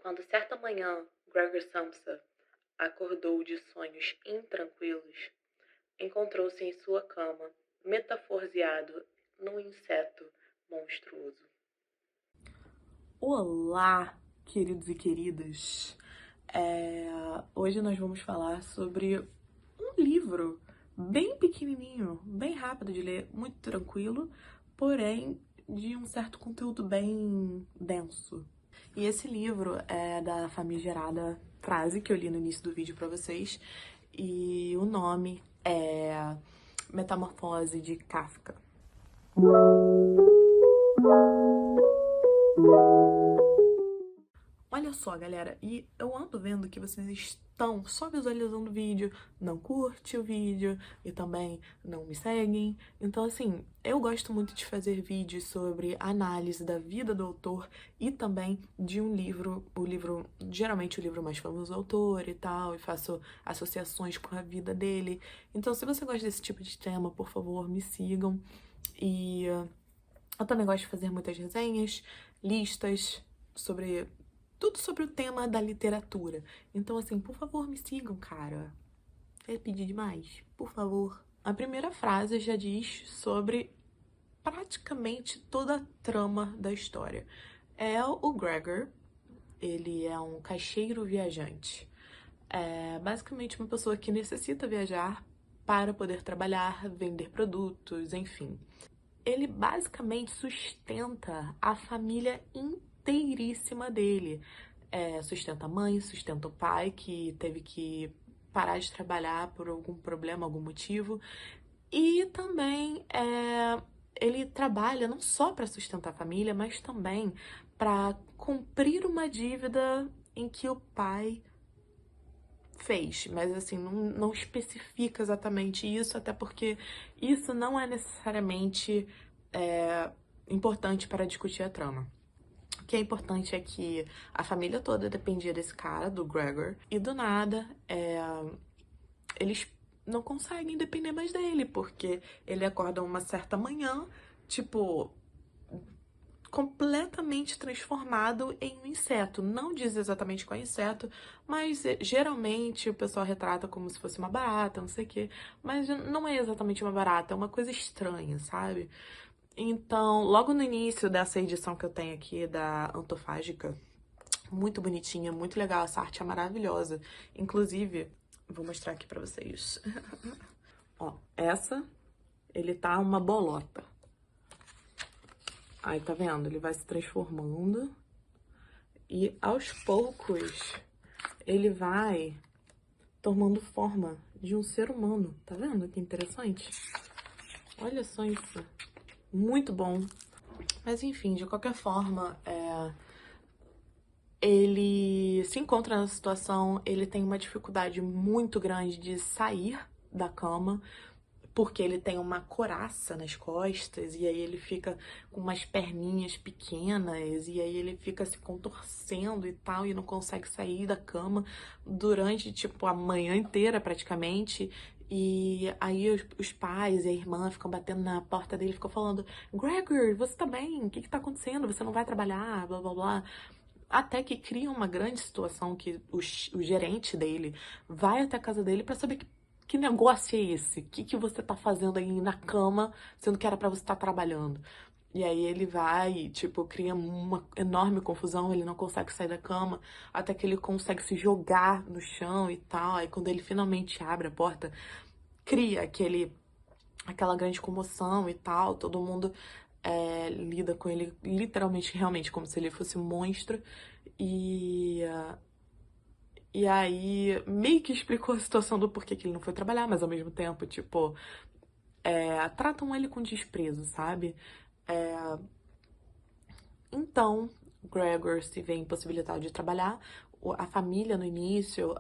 Quando certa manhã Gregor Samsa acordou de sonhos intranquilos, encontrou-se em sua cama, metaforseado num inseto monstruoso. Olá, queridos e queridas. Hoje nós vamos falar sobre um livro bem pequenininho, bem rápido de ler, muito tranquilo, porém de um certo conteúdo bem denso. E esse livro é da famigerada frase que eu li no início do vídeo para vocês, e o nome é Metamorfose de Kafka. Olha só, galera, e eu ando vendo que vocês estão só visualizando o vídeo, não curte o vídeo e também não me seguem. Então, assim, eu gosto muito de fazer vídeos sobre análise da vida do autor e também de um livro, geralmente o livro mais famoso do autor e tal, e faço associações com a vida dele. Então, se você gosta desse tipo de tema, por favor, me sigam. E eu também gosto de fazer muitas resenhas, listas sobre tudo sobre o tema da literatura. Então, assim, por favor, me sigam, cara. É pedir demais? Por favor. A primeira frase já diz sobre praticamente toda a trama da história. É o Gregor, ele é um caixeiro viajante. É basicamente uma pessoa que necessita viajar para poder trabalhar, vender produtos, enfim. Ele basicamente sustenta a família inteiríssima dele. Sustenta a mãe, sustenta o pai, que teve que parar de trabalhar por algum problema, algum motivo. E também ele trabalha não só para sustentar a família, mas também para cumprir uma dívida em que o pai fez, mas assim, não especifica exatamente isso, até porque isso não é necessariamente importante para discutir a trama. O que é importante é que a família toda dependia desse cara, do Gregor, e do nada eles não conseguem depender mais dele, porque ele acorda uma certa manhã, tipo, completamente transformado em um inseto. Não diz exatamente qual é inseto, mas geralmente o pessoal retrata como se fosse uma barata, não sei o quê. Mas não é exatamente uma barata, é uma coisa estranha, sabe? Então, logo no início dessa edição que eu tenho aqui da Antofágica, muito bonitinha, muito legal, essa arte é maravilhosa. Inclusive, vou mostrar aqui pra vocês. Ó, ele tá uma bolota. Aí, tá vendo? Ele vai se transformando e aos poucos ele vai tomando forma de um ser humano. Tá vendo que interessante? Olha só isso. Muito bom. Mas enfim, de qualquer forma, ele se encontra nessa situação, ele tem uma dificuldade muito grande de sair da cama, porque ele tem uma coraça nas costas, e aí ele fica com umas perninhas pequenas, e aí ele fica se contorcendo e tal, e não consegue sair da cama durante, tipo, a manhã inteira, praticamente. E aí os pais e a irmã ficam batendo na porta dele, ficam falando: Gregor, você tá bem? O que que tá acontecendo? Você não vai trabalhar? Blá, blá, blá. Até que cria uma grande situação que o gerente dele vai até a casa dele pra saber que negócio é esse? O que você tá fazendo aí na cama, sendo que era pra você estar trabalhando? E aí ele vai, tipo, cria uma enorme confusão, ele não consegue sair da cama, até que ele consegue se jogar no chão e tal. Aí quando ele finalmente abre a porta, cria aquela grande comoção e tal, todo mundo lida com ele literalmente, realmente, como se ele fosse um monstro. E, e aí meio que explicou a situação do porquê que ele não foi trabalhar, mas ao mesmo tempo, tipo, tratam ele com desprezo, sabe? Então, Gregor se vê impossibilitado de trabalhar. A família no início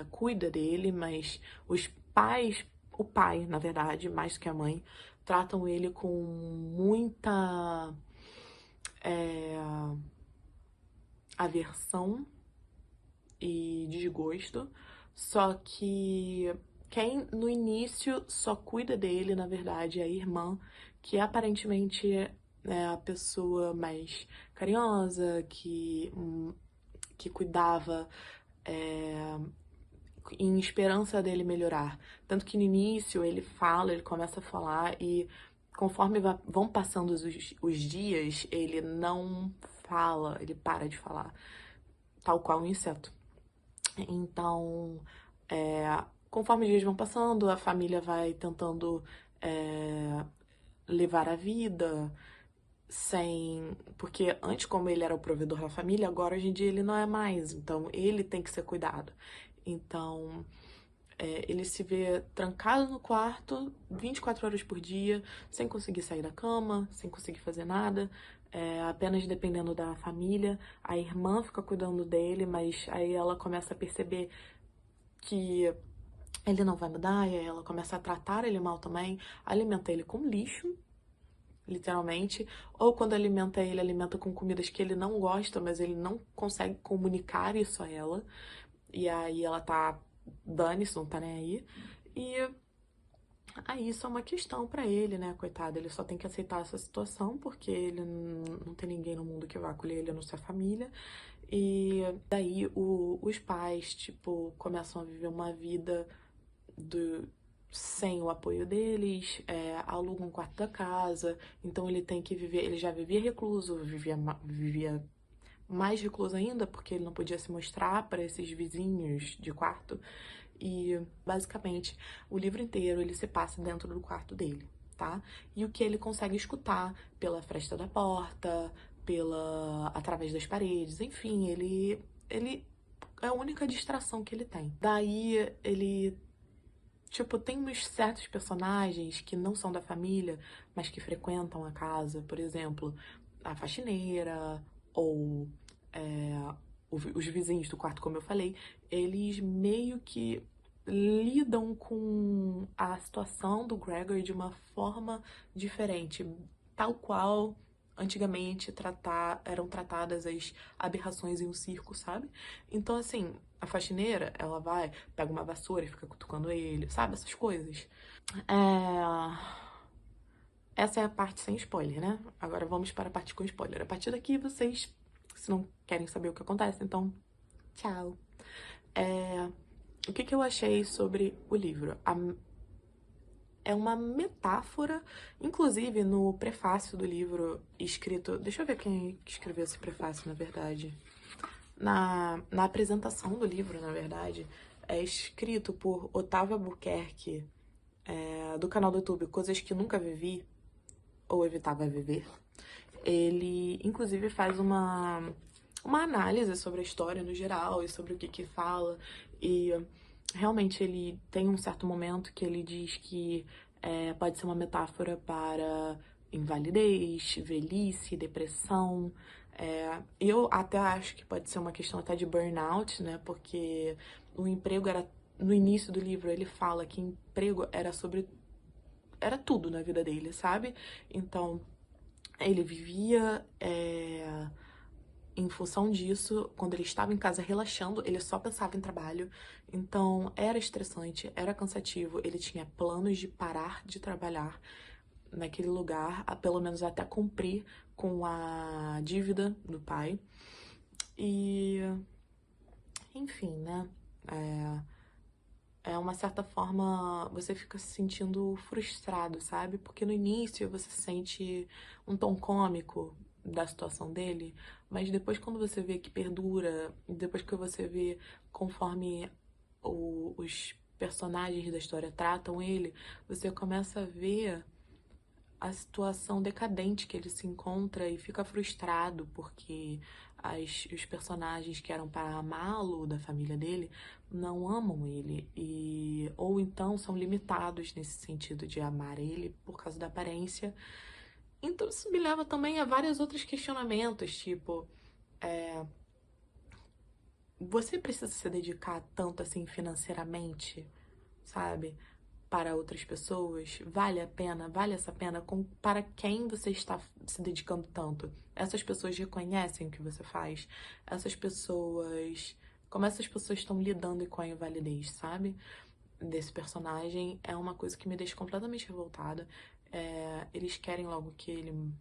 cuida dele, mas os pais, o pai, na verdade, mais que a mãe, tratam ele com muita aversão e desgosto. Só que quem no início só cuida dele, na verdade, é a irmã, que aparentemente é a pessoa mais carinhosa, que que cuidava em esperança dele melhorar. Tanto que no início ele começa a falar e conforme vão passando os dias, ele não fala, ele para de falar, tal qual um inseto. Então, conforme os dias vão passando, a família vai tentando levar a vida sem... Porque antes, como ele era o provedor da família, agora hoje em dia ele não é mais. Então, ele tem que ser cuidado. Então, ele se vê trancado no quarto 24 horas por dia, sem conseguir sair da cama, sem conseguir fazer nada, apenas dependendo da família. A irmã fica cuidando dele, mas aí ela começa a perceber que ele não vai mudar, e aí ela começa a tratar ele mal também, alimenta ele com lixo, literalmente, ou quando alimenta ele, alimenta com comidas que ele não gosta, mas ele não consegue comunicar isso a ela, e aí ela tá, dane-se, não tá nem aí, e aí isso é uma questão pra ele, né, coitado, ele só tem que aceitar essa situação, porque ele não tem ninguém no mundo que vá acolher ele, a não ser a família, e daí os pais, tipo, começam a viver uma vida sem o apoio deles, alugam um quarto da casa, então ele tem que viver, ele já vivia recluso, vivia mais recluso ainda, porque ele não podia se mostrar para esses vizinhos de quarto, e basicamente o livro inteiro ele se passa dentro do quarto dele, tá? E o que ele consegue escutar pela fresta da porta, através das paredes, enfim, ele é a única distração que ele tem. Daí ele... Tipo, tem uns certos personagens que não são da família, mas que frequentam a casa. Por exemplo, a faxineira ou os vizinhos do quarto, como eu falei. Eles meio que lidam com a situação do Gregor de uma forma diferente. Tal qual antigamente eram tratadas as aberrações em um circo, sabe? Então, assim, a faxineira, ela vai, pega uma vassoura e fica cutucando ele, sabe? Essas coisas. Essa é a parte sem spoiler, né? Agora vamos para a parte com spoiler. A partir daqui, vocês, se não querem saber o que acontece, então, tchau. O que eu achei sobre o livro? É uma metáfora, inclusive no prefácio do livro escrito... Deixa eu ver quem escreveu esse prefácio, na verdade. Na apresentação do livro, na verdade, é escrito por Otávio Albuquerque, do canal do YouTube Coisas que Nunca Vivi, ou Evitava Viver. Ele, inclusive, faz uma análise sobre a história no geral e sobre o que fala, e realmente ele tem um certo momento que ele diz que pode ser uma metáfora para invalidez, velhice, depressão. Eu até acho que pode ser uma questão até de burnout, né? Porque o emprego era... No início do livro ele fala que emprego era tudo na vida dele, sabe? Então, ele vivia em função disso, quando ele estava em casa relaxando, ele só pensava em trabalho. Então, era estressante, era cansativo. Ele tinha planos de parar de trabalhar naquele lugar, pelo menos até cumprir com a dívida do pai. E, enfim, né? Uma certa forma, você fica se sentindo frustrado, sabe? Porque no início você sente um tom cômico da situação dele, mas depois quando você vê que perdura, depois que você vê conforme os personagens da história tratam ele, você começa a ver a situação decadente que ele se encontra e fica frustrado porque os personagens que eram para amá-lo, da família dele, não amam ele, ou então são limitados nesse sentido de amar ele por causa da aparência. Então isso me leva também a vários outros questionamentos, tipo, você precisa se dedicar tanto assim financeiramente, sabe? Para outras pessoas? Vale a pena? Vale essa pena? Para quem você está se dedicando tanto? Essas pessoas reconhecem o que você faz? Como essas pessoas estão lidando com a invalidez, sabe? Desse personagem é uma coisa que me deixa completamente revoltada. Eles querem logo que ele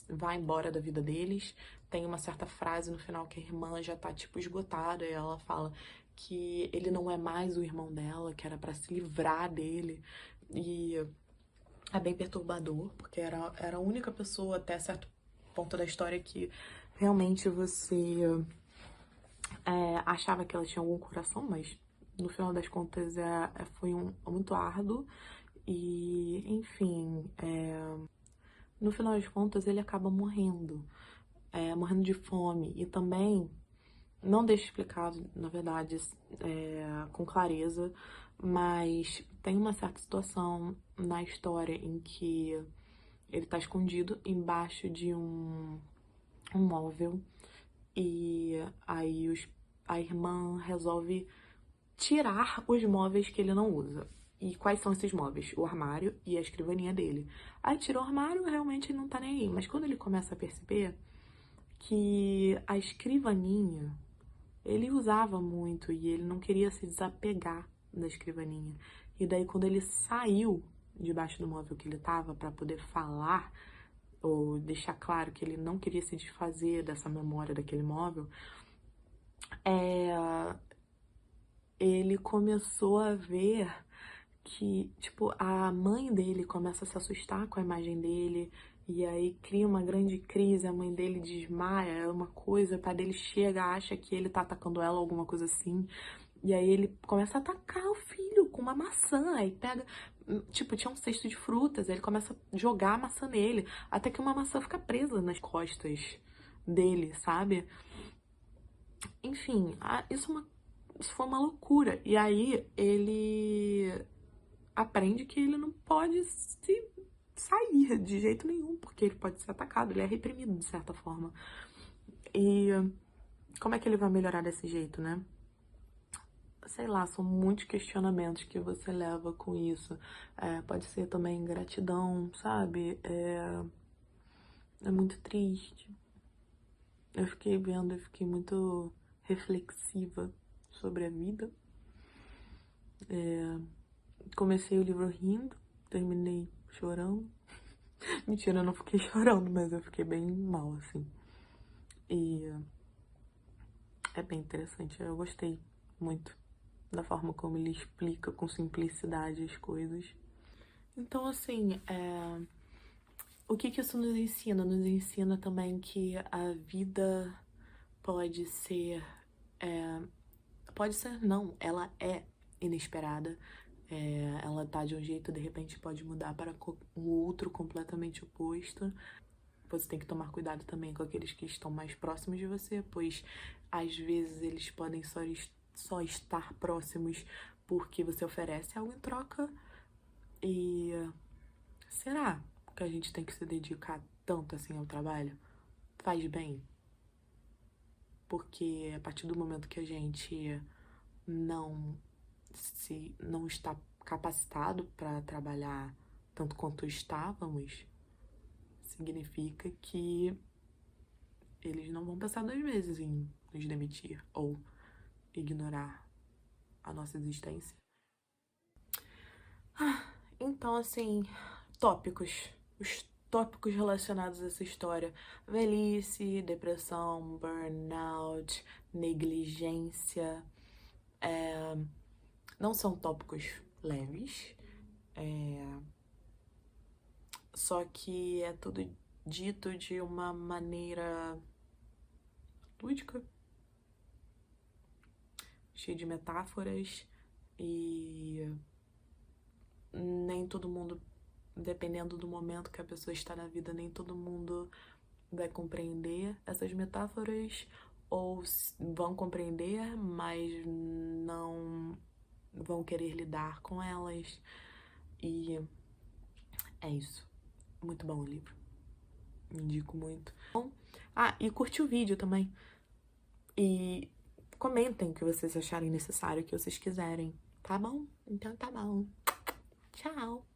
vá embora da vida deles. Tem uma certa frase no final que a irmã já tá, tipo, esgotada, e ela fala que ele não é mais o irmão dela, que era pra se livrar dele. E é bem perturbador, porque era a única pessoa até certo ponto da história que realmente você achava que ela tinha algum coração, mas no final das contas foi muito árduo. E, enfim, no final das contas ele acaba morrendo, morrendo de fome. E também, não deixa explicado, na verdade, com clareza, mas tem uma certa situação na história em que ele tá escondido embaixo de um móvel, e aí a irmã resolve tirar os móveis que ele não usa. E quais são esses móveis? O armário e a escrivaninha dele. Aí tirou o armário, realmente ele não tá nem aí. Mas quando ele começa a perceber que a escrivaninha ele usava muito e ele não queria se desapegar da escrivaninha. E daí quando ele saiu debaixo do móvel que ele tava para poder falar ou deixar claro que ele não queria se desfazer dessa memória daquele móvel, ele começou a ver que, tipo, a mãe dele começa a se assustar com a imagem dele, e aí cria uma grande crise, a mãe dele desmaia, é uma coisa, o pai dele chega, acha que ele tá atacando ela, alguma coisa assim, e aí ele começa a atacar o filho com uma maçã, aí pega, tipo, tinha um cesto de frutas, aí ele começa a jogar a maçã nele, até que uma maçã fica presa nas costas dele, sabe? Enfim, isso foi uma loucura. E aí ele aprende que ele não pode sair de jeito nenhum, porque ele pode ser atacado, ele é reprimido de certa forma. E como é que ele vai melhorar desse jeito, né? Sei lá, são muitos questionamentos que você leva com isso. Pode ser também gratidão, sabe? É muito triste. Eu fiquei vendo, eu fiquei muito reflexiva sobre a vida. Comecei o livro rindo, terminei chorando. Mentira, eu não fiquei chorando, mas eu fiquei bem mal, assim. E é bem interessante, eu gostei muito da forma como ele explica com simplicidade as coisas. Então, assim, o que isso nos ensina? Nos ensina também que a vida pode ser... Pode ser, não, ela é inesperada. Ela tá de um jeito, de repente pode mudar para um outro completamente oposto. Você tem que tomar cuidado também com aqueles que estão mais próximos de você, pois às vezes eles podem só estar próximos porque você oferece algo em troca. E será que a gente tem que se dedicar tanto assim ao trabalho? Faz bem? Porque a partir do momento que a gente não está capacitado para trabalhar tanto quanto estávamos, significa que eles não vão pensar 2 vezes em nos demitir ou ignorar a nossa existência. Então, assim, tópicos. Os tópicos relacionados a essa história: velhice, depressão, burnout, negligência. Não são tópicos leves, só que é tudo dito de uma maneira lúdica, cheia de metáforas, e nem todo mundo, dependendo do momento que a pessoa está na vida, nem todo mundo vai compreender essas metáforas, ou vão compreender, mas não vão querer lidar com elas. E é isso. Muito bom o livro. Indico muito. E curte o vídeo também. E comentem o que vocês acharem necessário, o que vocês quiserem. Tá bom? Então tá bom. Tchau!